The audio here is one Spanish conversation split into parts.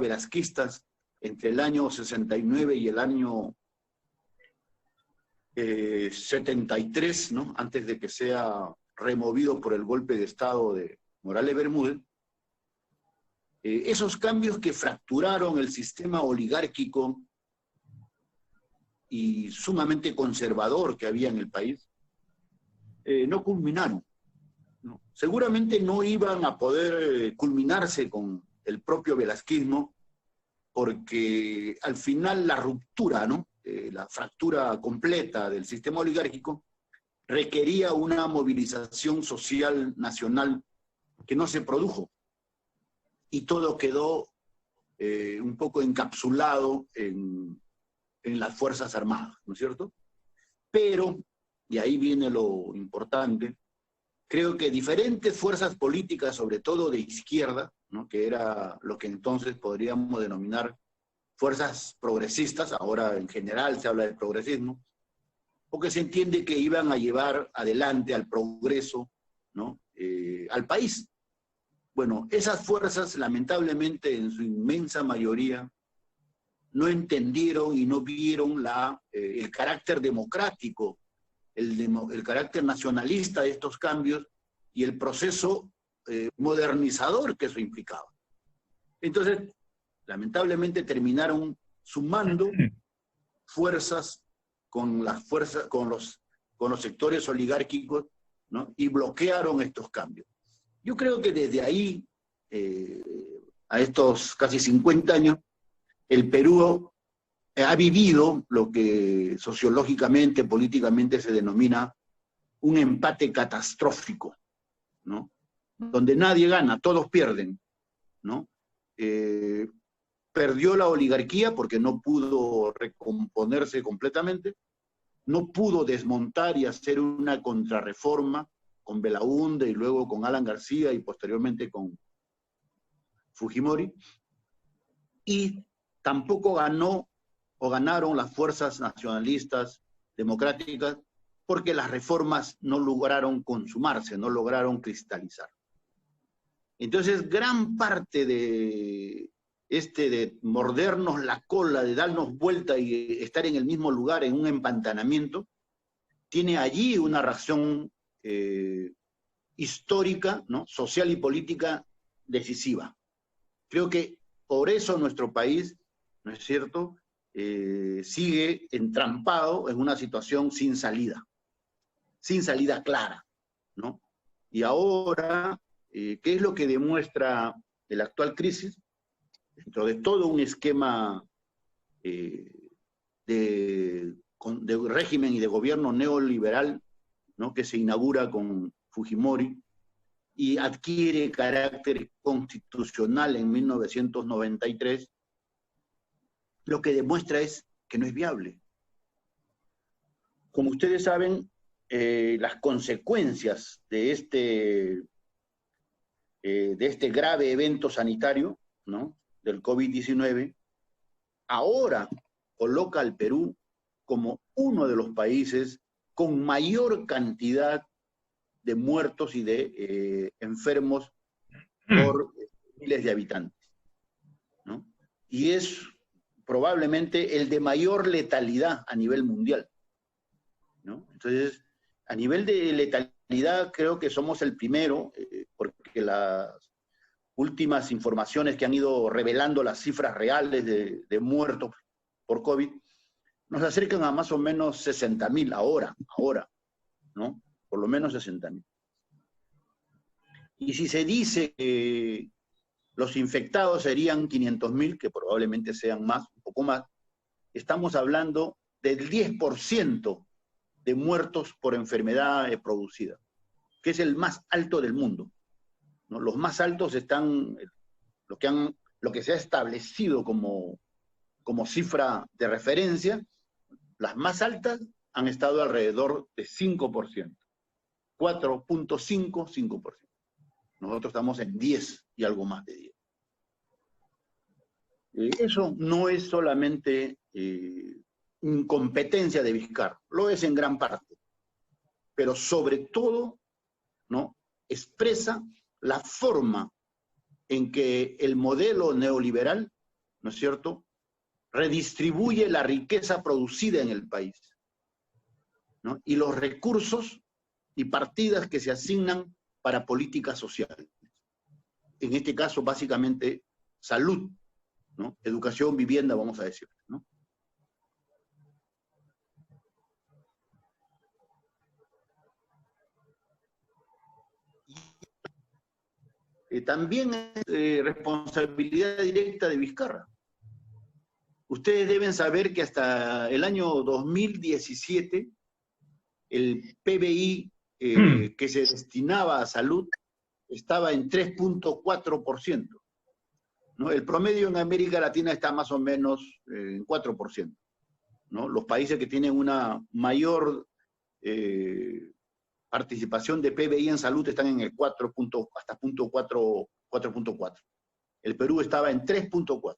velasquistas entre el año 69 y el año 73, ¿no? Antes de que sea removido por el golpe de Estado de Morales Bermúdez, esos cambios que fracturaron el sistema oligárquico y sumamente conservador que había en el país, no culminaron, ¿no? Seguramente no iban a poder culminarse con el propio velasquismo, porque al final la ruptura, ¿no? La fractura completa del sistema oligárquico requería una movilización social nacional que no se produjo, y todo quedó un poco encapsulado en las Fuerzas Armadas, ¿no es cierto? Pero, y ahí viene lo importante, creo que diferentes fuerzas políticas, sobre todo de izquierda, ¿no? Que era lo que entonces podríamos denominar fuerzas progresistas, ahora en general se habla del progresismo, porque se entiende que iban a llevar adelante al progreso, ¿no? Al país. Bueno, esas fuerzas, lamentablemente, en su inmensa mayoría, no entendieron y no vieron el carácter democrático, el carácter nacionalista de estos cambios y el proceso modernizador que eso implicaba. Entonces, lamentablemente terminaron sumando fuerzas con los sectores oligárquicos, ¿no? Y bloquearon estos cambios. Yo creo que desde ahí, a estos casi 50 años, el Perú ha vivido lo que sociológicamente, políticamente se denomina un empate catastrófico, ¿no? Donde nadie gana, todos pierden, ¿no? Perdió la oligarquía porque no pudo recomponerse completamente, no pudo desmontar y hacer una contrarreforma con Belaúnde y luego con Alan García y posteriormente con Fujimori, y tampoco ganó o ganaron las fuerzas nacionalistas democráticas porque las reformas no lograron consumarse, no lograron cristalizar. Entonces, gran parte de mordernos la cola, de darnos vuelta y estar en el mismo lugar, en un empantanamiento, tiene allí una razón histórica, ¿no? Social y política decisiva. Creo que por eso nuestro país, ¿no es cierto?, sigue entrampado en una situación sin salida clara, ¿no? Y ahora, ¿qué es lo que demuestra la actual crisis? Dentro de todo un esquema de régimen y de gobierno neoliberal, ¿no?, que se inaugura con Fujimori y adquiere carácter constitucional en 1993, lo que demuestra es que no es viable. Como ustedes saben, las consecuencias de este grave evento sanitario, ¿no?, del COVID-19, ahora coloca al Perú como uno de los países con mayor cantidad de muertos y de enfermos por miles de habitantes, ¿no? Y es probablemente el de mayor letalidad a nivel mundial, ¿no? Entonces, a nivel de letalidad creo que somos el primero, porque las últimas informaciones que han ido revelando las cifras reales de muertos por COVID nos acercan a más o menos 60.000 ahora, ¿no? Por lo menos 60.000. Y si se dice que los infectados serían 500.000, que probablemente sean más, un poco más, estamos hablando del 10% de muertos por enfermedad producida, que es el más alto del mundo, ¿no? Los más altos están, lo que se ha establecido como cifra de referencia, las más altas han estado alrededor de 5%, 4.5, 5%. Nosotros estamos en 10 y algo más de 10. Eso no es solamente incompetencia de Vizcarra, lo es en gran parte, pero sobre todo, ¿no?, expresa la forma en que el modelo neoliberal ¿no es cierto?, redistribuye la riqueza producida en el país, ¿no?, y los recursos y partidas que se asignan para políticas sociales. En este caso, básicamente, salud, ¿no?, educación, vivienda, vamos a decir, ¿no? También es responsabilidad directa de Vizcarra. Ustedes deben saber que hasta el año 2017 el PBI que se destinaba a salud estaba en 3.4%, ¿no? El promedio en América Latina está más o menos en 4%, ¿no? Los países que tienen una mayor participación de PBI en salud están en el 4 hasta 4.4. El Perú estaba en 3.4.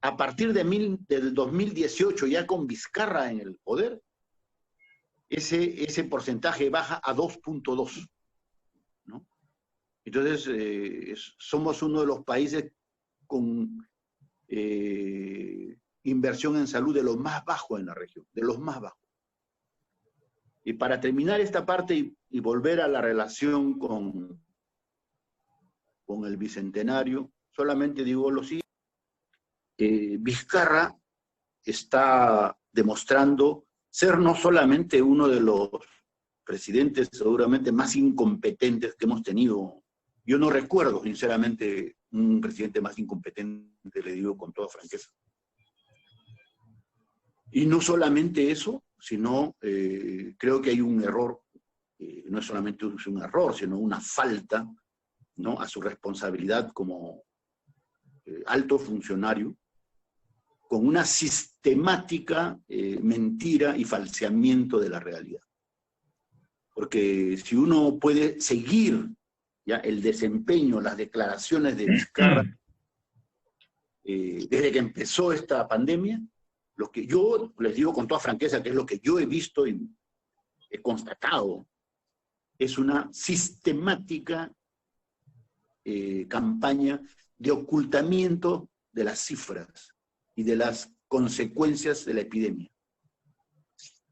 A partir del 2018, ya con Vizcarra en el poder, ese porcentaje baja a 2.2, ¿no? Entonces, somos uno de los países con inversión en salud de los más bajos en la región, de los más bajos. Y para terminar esta parte y volver a la relación con el Bicentenario, solamente digo lo siguiente. Vizcarra está demostrando ser no solamente uno de los presidentes seguramente más incompetentes que hemos tenido. Yo no recuerdo, sinceramente, un presidente más incompetente, le digo con toda franqueza. Y no solamente eso, sino creo que hay un error, no es solamente un error, sino una falta, ¿no?, a su responsabilidad como alto funcionario, con una sistemática mentira y falseamiento de la realidad. Porque si uno puede seguir ya el desempeño, las declaraciones de Vizcarra desde que empezó esta pandemia, lo que yo les digo con toda franqueza, que es lo que yo he visto y he constatado, es una sistemática campaña de ocultamiento de las cifras y de las consecuencias de la epidemia.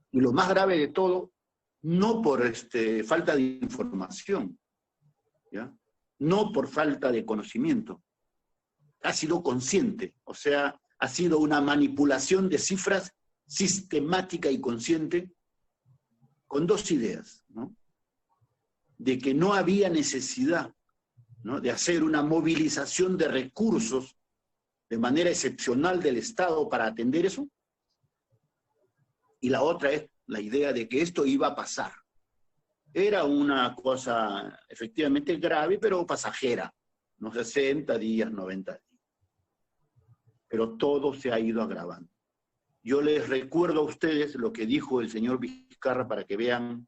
Y lo más grave de todo, no por falta de información, ¿ya?, no por falta de conocimiento, ha sido consciente, o sea, ha sido una manipulación de cifras sistemática y consciente con dos ideas, ¿no?, de que no había necesidad, ¿no?, de hacer una movilización de recursos de manera excepcional del Estado para atender eso, y la otra es la idea de que esto iba a pasar. Era una cosa efectivamente grave, pero pasajera, unos 60 días, 90 días. Pero todo se ha ido agravando. Yo les recuerdo a ustedes lo que dijo el señor Vizcarra para que vean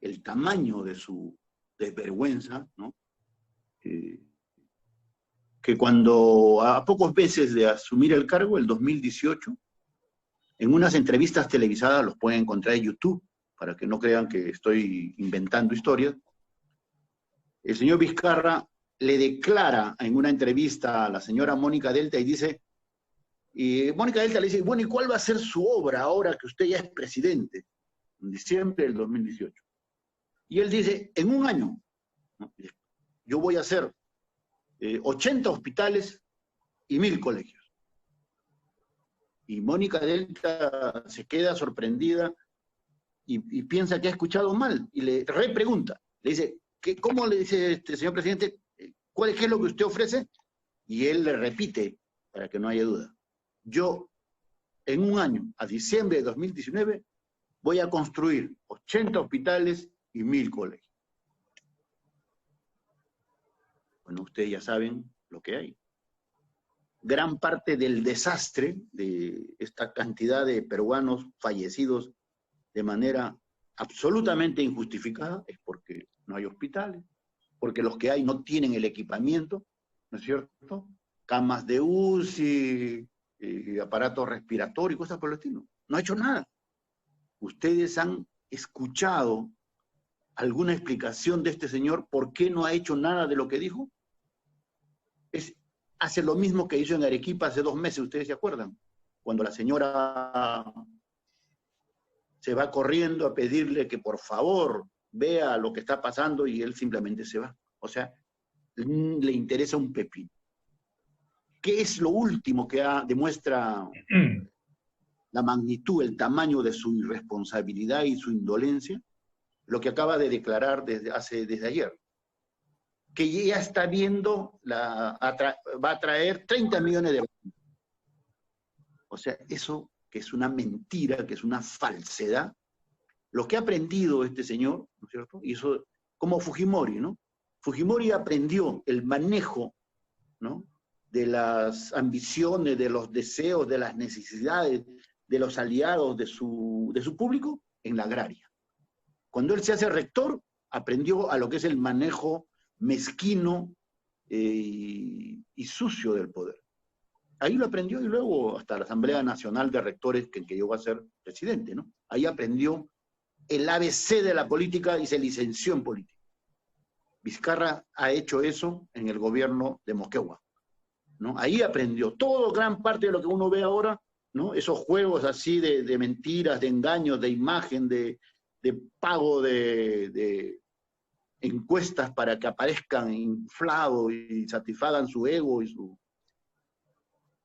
el tamaño de su desvergüenza, ¿no? Que cuando a pocos meses de asumir el cargo, el 2018, en unas entrevistas televisadas, los pueden encontrar en YouTube, para que no crean que estoy inventando historias, el señor Vizcarra le declara en una entrevista a la señora Mónica Delta y dice, y Mónica Delta le dice, bueno, ¿y cuál va a ser su obra ahora que usted ya es presidente? En diciembre del 2018. Y él dice, en un año, ¿no?, yo voy a hacer 80 hospitales y 1000 colegios. Y Mónica Delta se queda sorprendida y piensa que ha escuchado mal, y le repregunta, le dice, ¿cómo le dice señor presidente, qué es lo que usted ofrece? Y él le repite, para que no haya duda, yo en un año, a diciembre de 2019, voy a construir 80 hospitales y 1000 colegios. Bueno, ustedes ya saben lo que hay. Gran parte del desastre de esta cantidad de peruanos fallecidos de manera absolutamente injustificada es porque no hay hospitales, porque los que hay no tienen el equipamiento, ¿no es cierto? Camas de UCI, aparatos respiratorios, cosas por el estilo. No ha hecho nada. ¿Ustedes han escuchado alguna explicación de este señor por qué no ha hecho nada de lo que dijo? Es hace lo mismo que hizo en Arequipa hace 2 meses, ¿ustedes se acuerdan? Cuando la señora se va corriendo a pedirle que por favor vea lo que está pasando y él simplemente se va. O sea, le interesa un pepino. ¿Qué es lo último que demuestra la magnitud, el tamaño de su irresponsabilidad y su indolencia? Lo que acaba de declarar desde ayer, que ya está viendo, va a traer 30 millones de vacunas. O sea, eso que es una mentira, que es una falsedad, lo que ha aprendido este señor, ¿no es cierto? Y eso, como Fujimori, ¿no? Fujimori aprendió el manejo, ¿no?, de las ambiciones, de los deseos, de las necesidades, de los aliados de su público en la agraria. Cuando él se hace rector, aprendió a lo que es el manejo mezquino y sucio del poder. Ahí lo aprendió y luego hasta la Asamblea Nacional de Rectores, que llegó a ser presidente, ¿no? Ahí aprendió el ABC de la política y se licenció en política. Vizcarra ha hecho eso en el gobierno de Moquegua, ¿no? Ahí aprendió todo, gran parte de lo que uno ve ahora, ¿no? Esos juegos así de mentiras, de engaños, de imagen, de pago de encuestas para que aparezcan inflados y satisfagan su ego y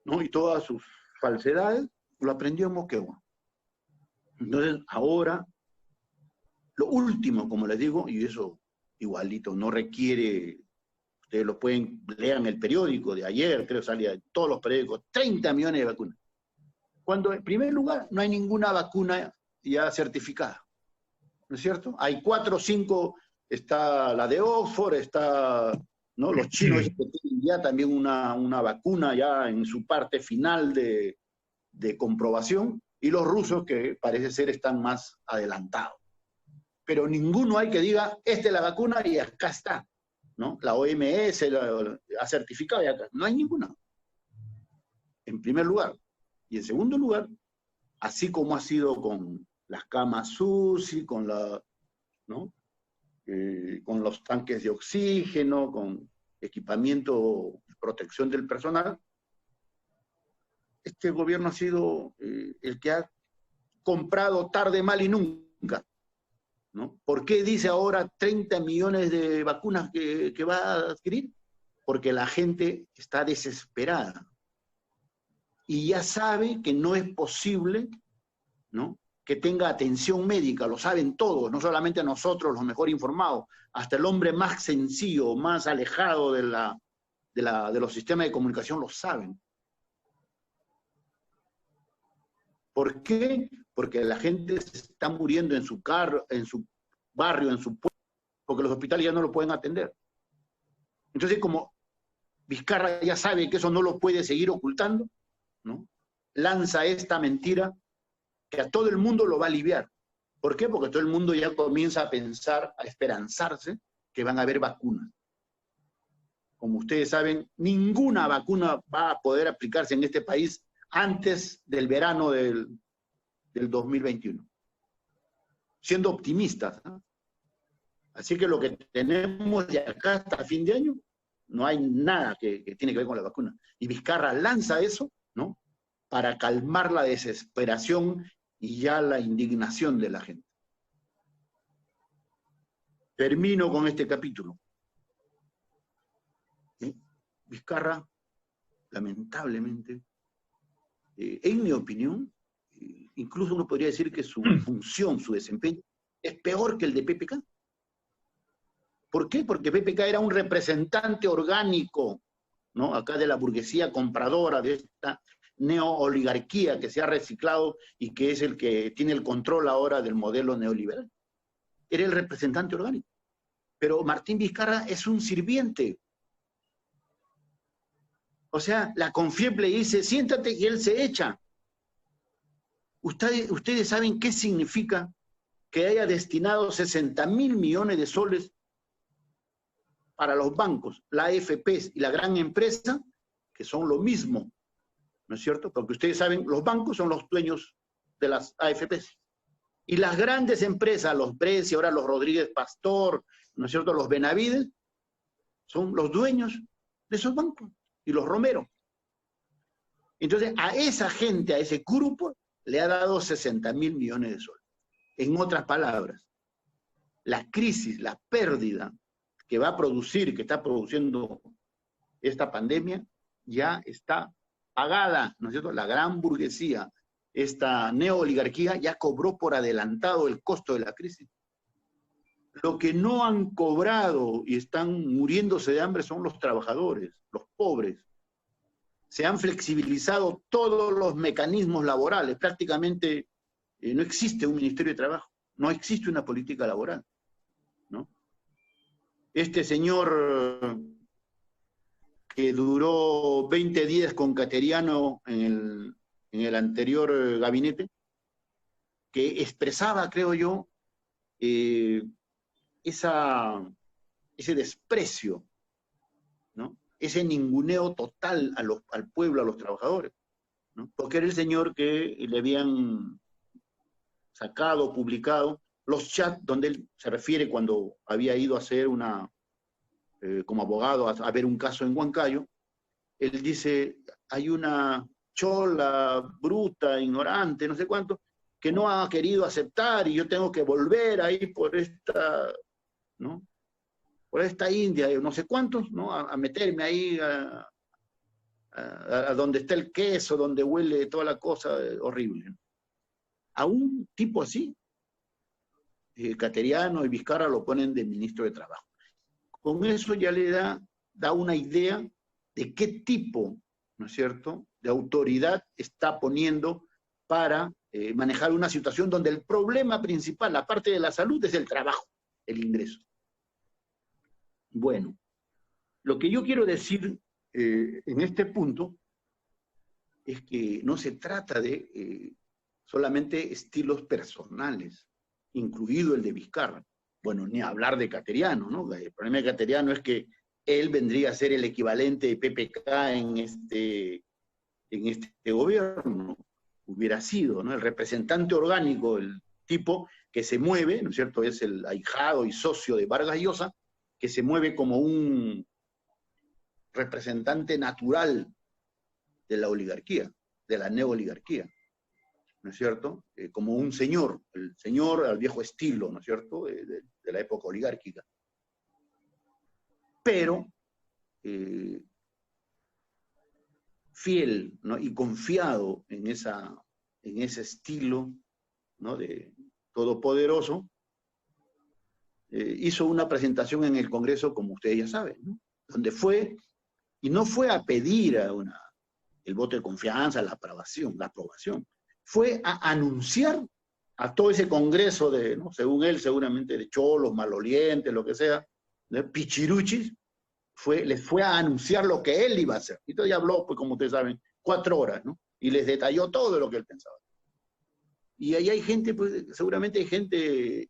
¿no?, y todas sus falsedades, lo aprendió en Moquegua. Entonces, ahora, lo último, como les digo, y eso igualito, no requiere, ustedes lo pueden, lean el periódico de ayer, creo que salía en todos los periódicos, 30 millones de vacunas. Cuando, en primer lugar, no hay ninguna vacuna ya certificada, ¿no es cierto? Hay 4 o 5, está la de Oxford, está, ¿no?, los chinos que tienen ya también una vacuna ya en su parte final de comprobación, y los rusos que parece ser están más adelantados. Pero ninguno hay que diga, esta es la vacuna y acá está, ¿no? La OMS ha certificado y acá. No hay ninguna. En primer lugar. Y en segundo lugar, así como ha sido con las camas UCI, con ¿no?, con los tanques de oxígeno, con equipamiento de protección del personal, este gobierno ha sido el que ha comprado tarde, mal y nunca, ¿no? ¿Por qué dice ahora 30 millones de vacunas que va a adquirir? Porque la gente está desesperada y ya sabe que no es posible, ¿no?, que tenga atención médica, lo saben todos, no solamente nosotros los mejor informados, hasta el hombre más sencillo, más alejado de los sistemas de comunicación lo saben. ¿Por qué? Porque la gente se está muriendo en su barrio, en su pueblo, porque los hospitales ya no lo pueden atender. Entonces, como Vizcarra ya sabe que eso no lo puede seguir ocultando, ¿no?, lanza esta mentira que a todo el mundo lo va a aliviar. ¿Por qué? Porque todo el mundo ya comienza a pensar, a esperanzarse que van a haber vacunas. Como ustedes saben, ninguna vacuna va a poder aplicarse en este país antes del verano del 2021. Siendo optimistas, ¿no? Así que lo que tenemos de acá hasta fin de año, no hay nada que tiene que ver con la vacuna. Y Vizcarra lanza eso, ¿no?, para calmar la desesperación y ya la indignación de la gente. Termino con este capítulo. Vizcarra, lamentablemente, en mi opinión, incluso uno podría decir que su función, su desempeño, es peor que el de PPK. ¿Por qué? Porque PPK era un representante orgánico, ¿no?, acá de la burguesía compradora, de esta neooligarquía que se ha reciclado y que es el que tiene el control ahora del modelo neoliberal. Era el representante orgánico. Pero Martín Vizcarra es un sirviente. O sea, la CONFIEP le dice, siéntate, y él se echa. ¿Ustedes saben qué significa que haya destinado 60.000 millones de soles para los bancos, la AFP y la gran empresa, que son lo mismo, ¿no es cierto? Porque ustedes saben, los bancos son los dueños de las AFPs. Y las grandes empresas, los Preci, ahora los Rodríguez Pastor, ¿no es cierto?, los Benavides, son los dueños de esos bancos. y los Romero. Entonces, a esa gente, a ese grupo, le ha dado 60.000 millones de soles. En otras palabras, la crisis, la pérdida que va a producir, que está produciendo esta pandemia, ya está pagada, ¿no es cierto? La gran burguesía, esta neooligarquía, ya cobró por adelantado el costo de la crisis. Lo que no han cobrado y están muriéndose de hambre son los trabajadores, los pobres. Se han flexibilizado todos los mecanismos laborales. Prácticamente no existe un Ministerio de Trabajo, no existe una política laboral, ¿no? Este señor que duró 20 días con Cateriano en el anterior gabinete, que expresaba, creo yo, ese desprecio, ¿no? Ese ninguneo total al pueblo, a los trabajadores, ¿no? Porque era el señor que le habían sacado, publicado, los chats donde él se refiere cuando había ido a hacer como abogado a ver un caso en Huancayo. Él dice, hay una chola, bruta, ignorante, no sé cuánto, que no ha querido aceptar y yo tengo que volver ahí por esta, ¿no? Por esta India, no sé cuántos, ¿no? A meterme ahí a donde está el queso, donde huele toda la cosa horrible, ¿no? A un tipo así, Cateriano y Vizcarra lo ponen de ministro de Trabajo. Con eso ya le da una idea de qué tipo, ¿no es cierto?, de autoridad está poniendo para manejar una situación donde el problema principal, aparte de la salud, es el trabajo, el ingreso. Bueno, lo que yo quiero decir en este punto es que no se trata de solamente estilos personales, incluido el de Vizcarra. Bueno, ni hablar de Cateriano, ¿no? El problema de Cateriano es que él vendría a ser el equivalente de PPK en este gobierno, hubiera sido, ¿no? El representante orgánico, el tipo que se mueve, ¿no es cierto? Es el ahijado y socio de Vargas Llosa, que se mueve como un representante natural de la oligarquía, de la neooligarquía, ¿no es cierto? Como un señor, el señor al viejo estilo, ¿no es cierto?, de la época oligárquica. Pero fiel, ¿no?, y confiado en ese estilo, ¿no?, de todopoderoso, hizo una presentación en el Congreso, como ustedes ya saben, ¿no?, donde fue, y no fue a pedir el voto de confianza, la aprobación, fue a anunciar a todo ese Congreso de, ¿no?, según él, seguramente de cholos, malolientes, lo que sea, de pichiruchis, les fue a anunciar lo que él iba a hacer. Y entonces ya habló, pues como ustedes saben, 4 horas, ¿no? Y les detalló todo lo que él pensaba. Y ahí hay gente, pues seguramente hay gente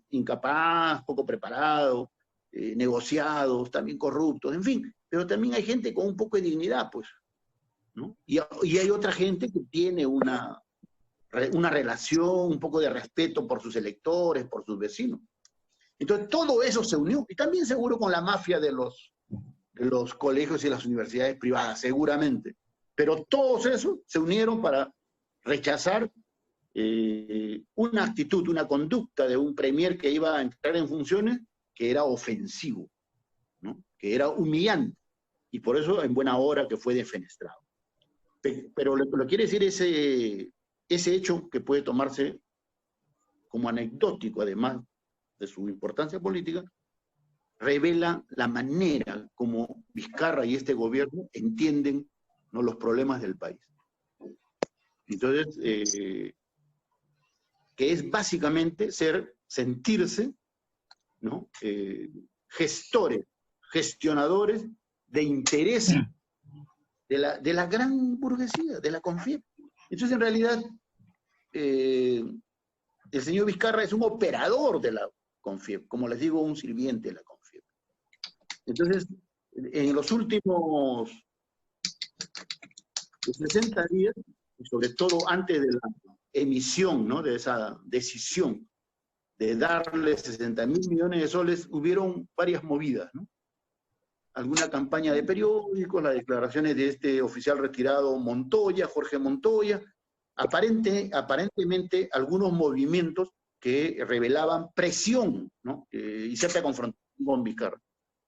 incapaz, poco preparado, negociados, también corruptos, en fin. Pero también hay gente con un poco de dignidad, pues, ¿no? Y hay otra gente que tiene una relación, un poco de respeto por sus electores, por sus vecinos. Entonces todo eso se unió, y también seguro con la mafia de los colegios y las universidades privadas, seguramente. Pero todos esos se unieron para rechazar una actitud, una conducta de un premier que iba a entrar en funciones que era ofensivo, ¿no?, que era humillante, y por eso en buena hora que fue defenestrado. Pero lo que quiere decir ese hecho, que puede tomarse como anecdótico, además de su importancia política, revela la manera como Vizcarra y este gobierno entienden, ¿no?, los problemas del país. Entonces, que es básicamente sentirse, ¿no?, gestionadores de intereses de la gran burguesía, de la CONFIEP. Entonces, en realidad, el señor Vizcarra es un operador de la CONFIEP, como les digo, un sirviente de la CONFIEP. Entonces, en los últimos 60 días, y sobre todo antes de la emisión, ¿no?, de esa decisión de darle 60.000 millones de soles, hubieron varias movidas, ¿no? alguna campaña de periódicos, las declaraciones de este oficial retirado Montoya, Jorge Montoya, aparentemente algunos movimientos que revelaban presión, ¿no? Y cierta confrontación con Vizcarra.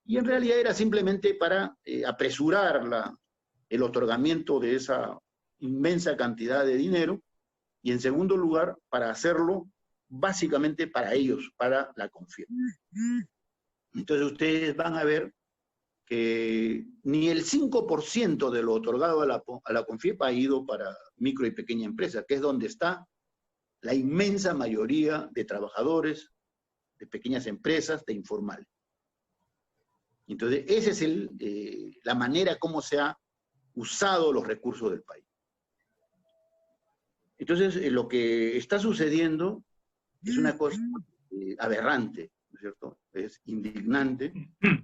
Y en realidad era simplemente para apresurar el otorgamiento de esa inmensa cantidad de dinero, y en segundo lugar, para hacerlo básicamente para ellos, para la CONFIEP. Entonces ustedes van a ver que ni el 5% de lo otorgado a la CONFIEP ha ido para micro y pequeña empresa, que es donde está la inmensa mayoría de trabajadores, de pequeñas empresas, de informales. Entonces, esa es la manera como se han usado los recursos del país. Entonces, lo que está sucediendo es una cosa aberrante, ¿no es cierto? Es indignante,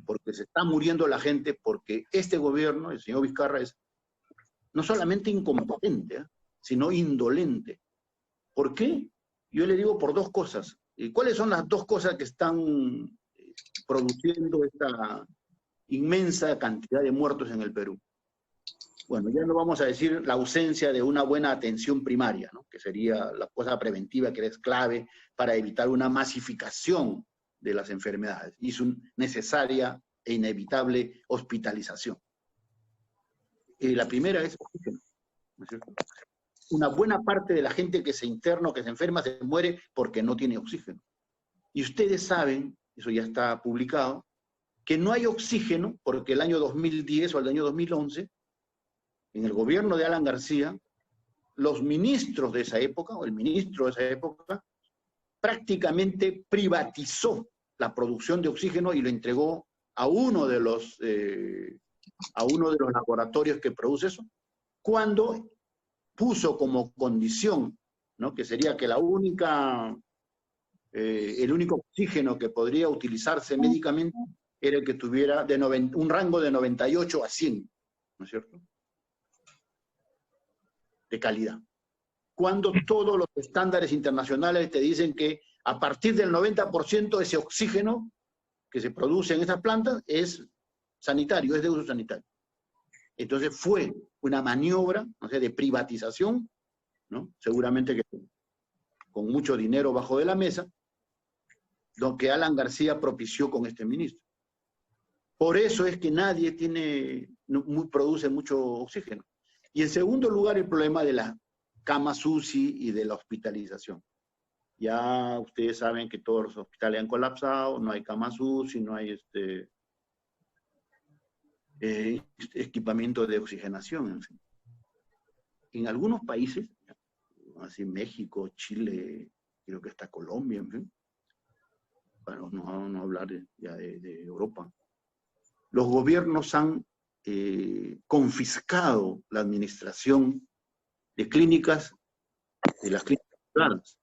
porque se está muriendo la gente, porque este gobierno, el señor Vizcarra, es no solamente incompetente, sino indolente. ¿Por qué? Yo le digo por dos cosas. ¿Cuáles son las dos cosas que están produciendo esta inmensa cantidad de muertos en el Perú? Bueno, ya no vamos a decir la ausencia de una buena atención primaria, ¿no? Que sería la cosa preventiva que es clave para evitar una masificación de las enfermedades y su necesaria e inevitable hospitalización. La primera es oxígeno, ¿no es cierto? Una buena parte de la gente que se interna o que se enferma se muere porque no tiene oxígeno. Y ustedes saben, eso ya está publicado, que no hay oxígeno porque el año 2010 o el año 2011, en el gobierno de Alan García, los ministros de esa época, o el ministro de esa época, prácticamente privatizó la producción de oxígeno y lo entregó a uno de los laboratorios que produce eso, cuando puso como condición, ¿no? Que sería que el único oxígeno que podría utilizarse médicamente era el que tuviera un rango de 98 a 100, ¿no es cierto?, de calidad. Cuando todos los estándares internacionales te dicen que a partir del 90% ese oxígeno que se produce en esas plantas es sanitario, es de uso sanitario. Entonces fue una maniobra, no sé, de privatización, ¿no? Seguramente que con mucho dinero bajo de la mesa, lo que Alan García propició con este ministro. Por eso es que nadie produce mucho oxígeno. Y en segundo lugar, el problema de las camas UCI y de la hospitalización. Ya ustedes saben que todos los hospitales han colapsado, no hay camas UCI, no hay equipamiento de oxigenación, en fin. En algunos países, así México, Chile, creo que hasta Colombia, en fin, para no hablar de Europa, los gobiernos han confiscado la administración de clínicas, de las clínicas privadas.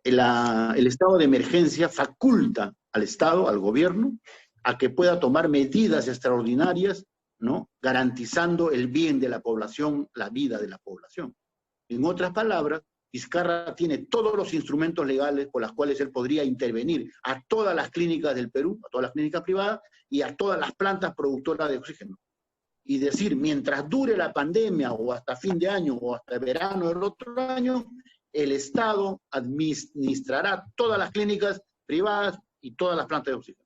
El estado de emergencia faculta al Estado, al gobierno, a que pueda tomar medidas extraordinarias, ¿no?, garantizando el bien de la población, la vida de la población. En otras palabras, Vizcarra tiene todos los instrumentos legales por los cuales él podría intervenir a todas las clínicas del Perú, a todas las clínicas privadas y a todas las plantas productoras de oxígeno. Y decir, mientras dure la pandemia o hasta fin de año o hasta verano del otro año, el Estado administrará todas las clínicas privadas y todas las plantas de oxígeno.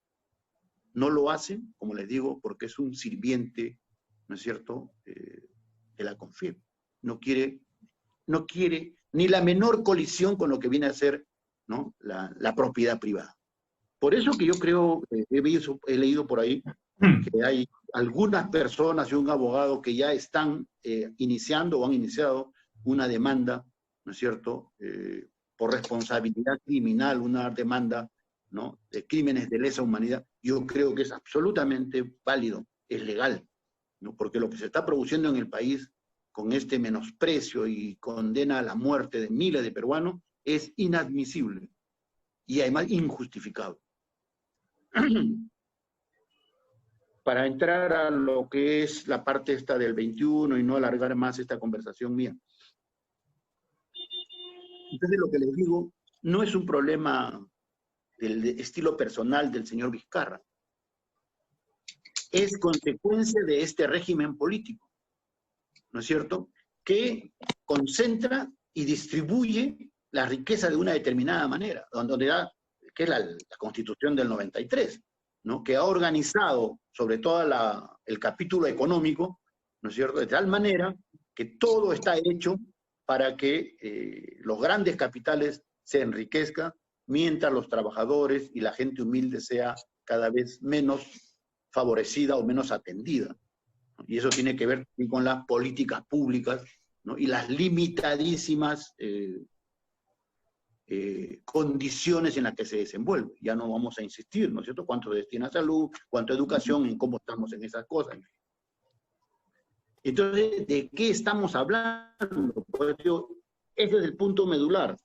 No lo hacen, como les digo, porque es un sirviente, ¿no es cierto?, de la CONFIEP. No quiere ni la menor colisión con lo que viene a ser, ¿no?, la propiedad privada. Por eso que yo creo, he leído por ahí, que hay algunas personas y un abogado que ya están iniciando o han iniciado una demanda, ¿no es cierto?, por responsabilidad criminal, una demanda, ¿no?, de crímenes de lesa humanidad. Yo creo que es absolutamente válido, es legal, ¿no?, porque lo que se está produciendo en el país con este menosprecio y condena a la muerte de miles de peruanos es inadmisible y además injustificable. Para entrar a lo que es la parte esta del 21 y no alargar más esta conversación mía. Entonces lo que les digo no es un problema del estilo personal del señor Vizcarra. es consecuencia de este régimen político, ¿no es cierto?, que concentra y distribuye la riqueza de una determinada manera, que es la Constitución del 93, ¿no?, que ha organizado sobre todo el capítulo económico, ¿no es cierto?, de tal manera que todo está hecho para que los grandes capitales se enriquezcan, mientras los trabajadores y la gente humilde sea cada vez menos favorecida o menos atendida. Y eso tiene que ver con las políticas públicas, ¿no?, y las limitadísimas condiciones en las que se desenvuelve. Ya no vamos a insistir, ¿no es cierto?, cuánto destina a salud, cuánto a educación, en cómo estamos en esas cosas. Entonces, ¿de qué estamos hablando? Pues ese es el punto medular.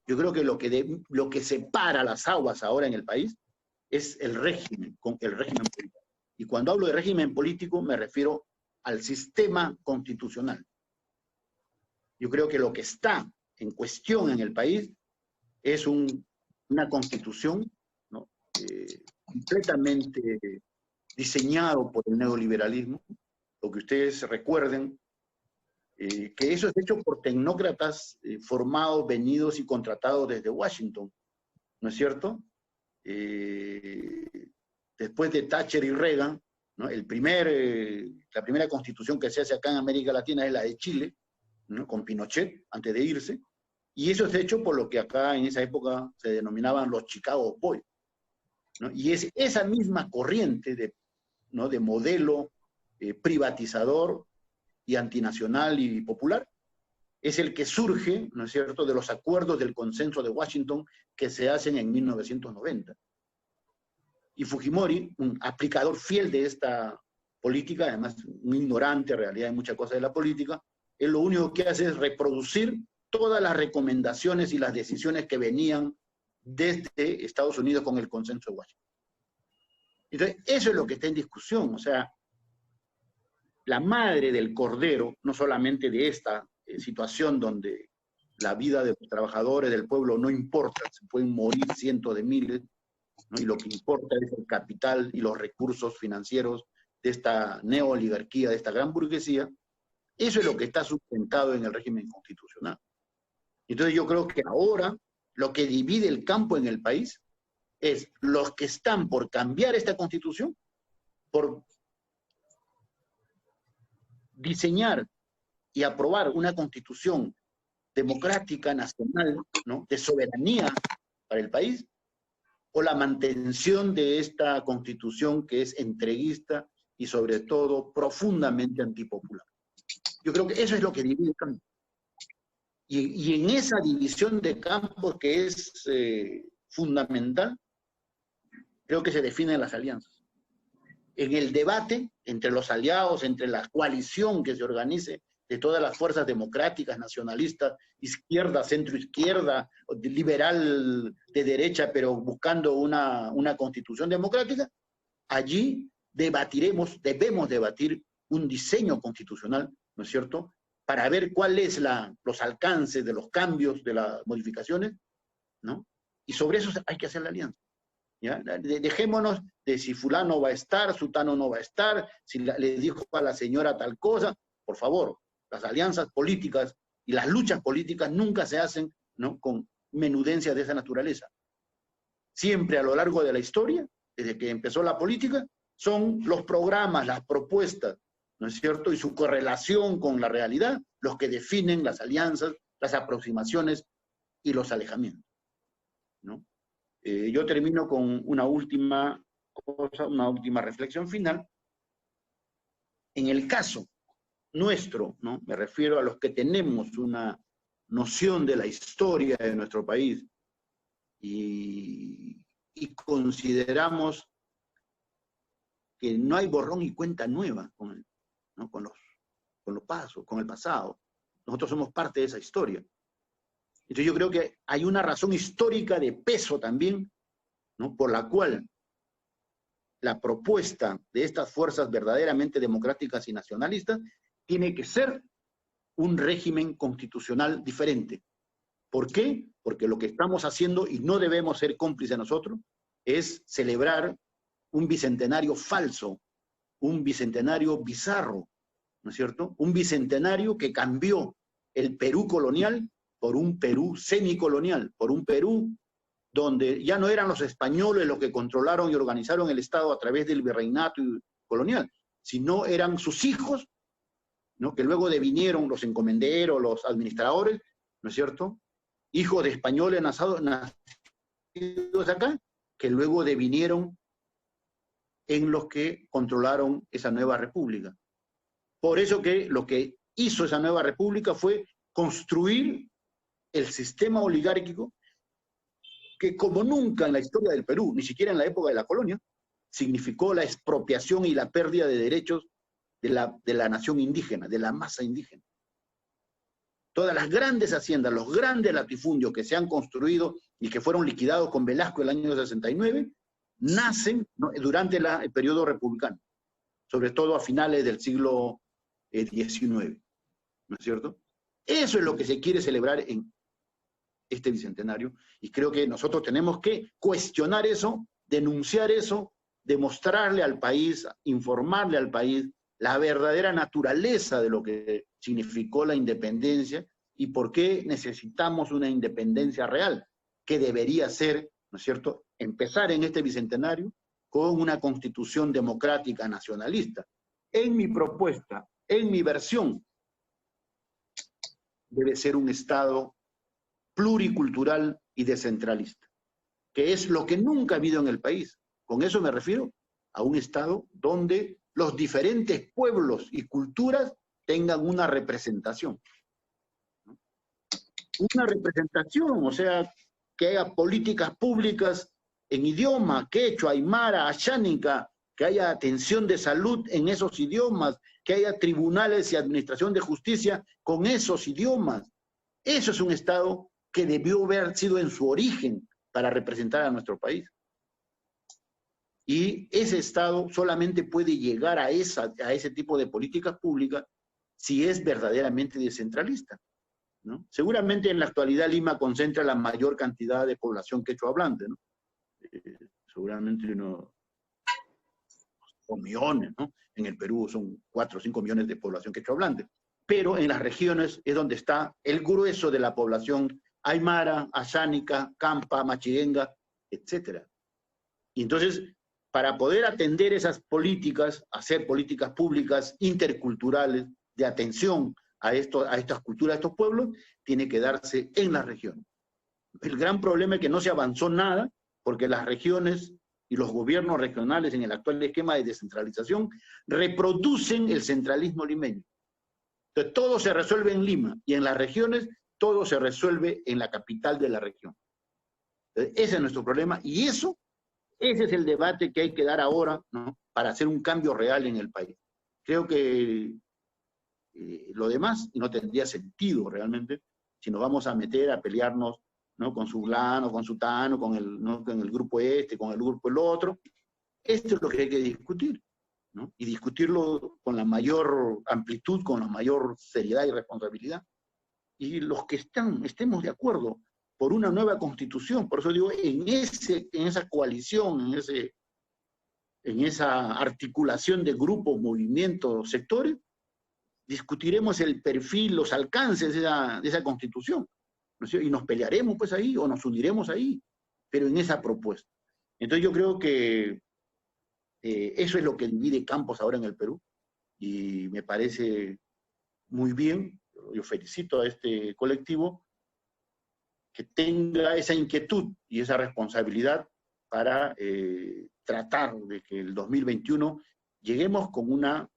Yo creo que lo que separa las aguas ahora en el país es el régimen político. Y cuando hablo de régimen político me refiero al sistema constitucional. Yo creo que lo que está en cuestión en el país es una constitución, ¿no?, completamente diseñado por el neoliberalismo. Lo que ustedes recuerden, que eso es hecho por tecnócratas formados, venidos y contratados desde Washington, ¿no es cierto? Después de Thatcher y Reagan, ¿no?, la primera constitución que se hace acá en América Latina es la de Chile, ¿no?, con Pinochet, antes de irse, y eso es hecho por lo que acá en esa época se denominaban los Chicago Boys, ¿no? Y es esa misma corriente ¿no?, de modelo privatizador y antinacional y popular, es el que surge, ¿no es cierto?, de los acuerdos del consenso de Washington que se hacen en 1990. Y Fujimori, un aplicador fiel de esta política, además un ignorante en realidad de muchas cosas de la política, él lo único que hace es reproducir todas las recomendaciones y las decisiones que venían desde Estados Unidos con el consenso de Washington. Entonces, eso es lo que está en discusión. O sea, la madre del cordero, no solamente de esta situación donde la vida de los trabajadores del pueblo no importa, se pueden morir cientos de miles, ¿no?, y lo que importa es el capital y los recursos financieros de esta neooligarquía, de esta gran burguesía. Eso es lo que está sustentado en el régimen constitucional. Entonces yo creo que ahora lo que divide el campo en el país es los que están por cambiar esta constitución, por diseñar y aprobar una constitución democrática, nacional, ¿no?, de soberanía para el país, o la mantención de esta constitución que es entreguista y sobre todo profundamente antipopular. Yo creo que eso es lo que divide el campo. Y en esa división de campos que es fundamental, creo que se definen las alianzas. En el debate entre los aliados, entre la coalición que se organice de todas las fuerzas democráticas, nacionalistas, izquierda, centroizquierda, liberal de derecha, pero buscando una constitución democrática, allí debemos debatir un diseño constitucional, ¿no es cierto?, para ver cuáles los alcances de los cambios, de las modificaciones, ¿no? Y sobre eso hay que hacer la alianza. ¿Ya? Dejémonos de si fulano va a estar, sutano no va a estar, si le dijo a la señora tal cosa. Por favor, las alianzas políticas y las luchas políticas nunca se hacen, ¿no?, con menudencias de esa naturaleza. Siempre a lo largo de la historia, desde que empezó la política, son los programas, las propuestas, ¿no es cierto?, y su correlación con la realidad, los que definen las alianzas, las aproximaciones y los alejamientos, ¿no? Yo termino con una última cosa, una última reflexión final. En el caso nuestro, ¿no?, me refiero a los que tenemos una noción de la historia de nuestro país y consideramos que no hay borrón y cuenta nueva con el pasado. Nosotros somos parte de esa historia. Entonces yo creo que hay una razón histórica de peso también, ¿no?, por la cual la propuesta de estas fuerzas verdaderamente democráticas y nacionalistas tiene que ser un régimen constitucional diferente. ¿Por qué? Porque lo que estamos haciendo, y no debemos ser cómplices nosotros, es celebrar un bicentenario falso un bicentenario bizarro, ¿no es cierto? Un bicentenario que cambió el Perú colonial por un Perú semicolonial, por un Perú donde ya no eran los españoles los que controlaron y organizaron el Estado a través del virreinato colonial, sino eran sus hijos, ¿no? Que luego devinieron los encomenderos, los administradores, ¿no es cierto? Hijos de españoles nacidos acá, que luego devinieron en los que controlaron esa nueva república. Por eso que lo que hizo esa nueva república fue construir el sistema oligárquico que, como nunca en la historia del Perú, ni siquiera en la época de la colonia, significó la expropiación y la pérdida de derechos de la nación indígena, de la masa indígena. Todas las grandes haciendas, los grandes latifundios que se han construido y que fueron liquidados con Velasco el año 69, nacen, ¿no?, durante el periodo republicano, sobre todo a finales del siglo XIX, ¿no es cierto? Eso es lo que se quiere celebrar en este bicentenario, y creo que nosotros tenemos que cuestionar eso, denunciar eso, demostrarle al país, informarle al país la verdadera naturaleza de lo que significó la independencia y por qué necesitamos una independencia real, que debería ser, ¿no es cierto?, empezar en este bicentenario con una constitución democrática nacionalista. En mi propuesta, en mi versión, debe ser un Estado pluricultural y descentralista, que es lo que nunca ha habido en el país. Con eso me refiero a un Estado donde los diferentes pueblos y culturas tengan una representación. Una representación, o sea, que haya políticas públicas en idioma, quechua, aymara, ashánica, que haya atención de salud en esos idiomas, que haya tribunales y administración de justicia con esos idiomas. Eso es un Estado que debió haber sido en su origen para representar a nuestro país. Y ese Estado solamente puede llegar a ese tipo de políticas públicas si es verdaderamente descentralista, ¿no? Seguramente en la actualidad Lima concentra la mayor cantidad de población quechua hablante, ¿no? Seguramente unos 5 millones, ¿no? En el Perú son 4 o 5 millones de población quechua hablante. Pero en las regiones es donde está el grueso de la población aymara, ashánica, campa, machiguenga, etc. Y entonces, para poder atender esas políticas, hacer políticas públicas interculturales de atención a estas culturas, a estos pueblos, tiene que darse en las regiones. El gran problema es que no se avanzó nada, porque las regiones y los gobiernos regionales en el actual esquema de descentralización reproducen el centralismo limeño. Entonces, todo se resuelve en Lima, y en las regiones todo se resuelve en la capital de la región. Entonces, ese es nuestro problema, y ese es el debate que hay que dar ahora, ¿no?, para hacer un cambio real en el país. Creo que lo demás no tendría sentido realmente si nos vamos a meter a pelearnos, ¿no?, con fulano, con sutano, ¿no?, con el grupo este, con el grupo el otro. Esto es lo que hay que discutir, ¿no? Y discutirlo con la mayor amplitud, con la mayor seriedad y responsabilidad. Y los que estemos de acuerdo por una nueva constitución, por eso digo, en esa coalición, en esa articulación de grupos, movimientos, sectores, discutiremos el perfil, los alcances de esa constitución, ¿no es cierto? Y nos pelearemos pues ahí, o nos uniremos ahí, pero en esa propuesta. Entonces yo creo que eso es lo que divide campos ahora en el Perú, y me parece muy bien. Yo felicito a este colectivo que tenga esa inquietud y esa responsabilidad para tratar de que el 2021 lleguemos con una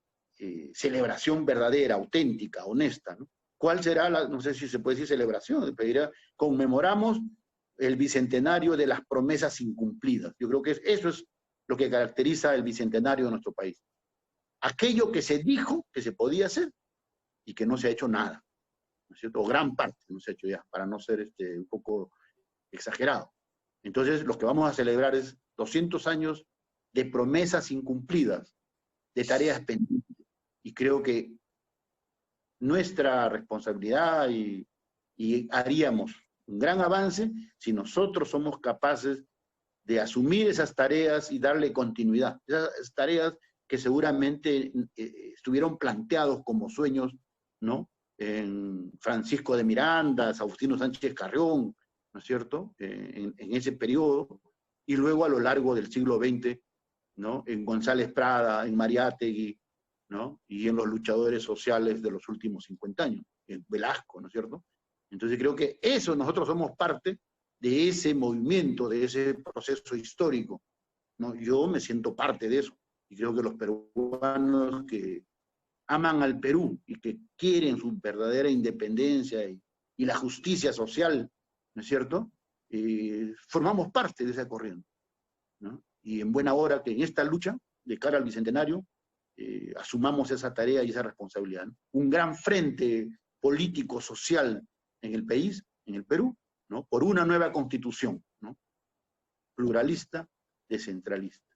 celebración verdadera, auténtica, honesta, ¿no? ¿Cuál será no sé si se puede decir celebración, conmemoramos el bicentenario de las promesas incumplidas? Yo creo que eso es lo que caracteriza el bicentenario de nuestro país. Aquello que se dijo que se podía hacer y que no se ha hecho nada, ¿no es cierto? O gran parte no se ha hecho ya, para no ser un poco exagerado. Entonces, lo que vamos a celebrar es 200 años de promesas incumplidas, de tareas pendientes. Y creo que nuestra responsabilidad y haríamos un gran avance si nosotros somos capaces de asumir esas tareas y darle continuidad. Esas tareas que seguramente estuvieron planteados como sueños, ¿no? En Francisco de Miranda, Faustino Sánchez Carrión, ¿no es cierto?, en ese periodo, y luego a lo largo del siglo XX, ¿no?, en González Prada, en Mariátegui, ¿no?, y en los luchadores sociales de los últimos 50 años, en Velasco, ¿no es cierto? Entonces creo que eso, nosotros somos parte de ese movimiento, de ese proceso histórico, ¿no? Yo me siento parte de eso, y creo que los peruanos que aman al Perú y que quieren su verdadera independencia y la justicia social, ¿no es cierto?, formamos parte de esa corriente, ¿no? Y en buena hora que en esta lucha de cara al Bicentenario asumamos esa tarea y esa responsabilidad, ¿no? Un gran frente político, social en el país, en el Perú, ¿no?, por una nueva constitución, ¿no?, pluralista, descentralista.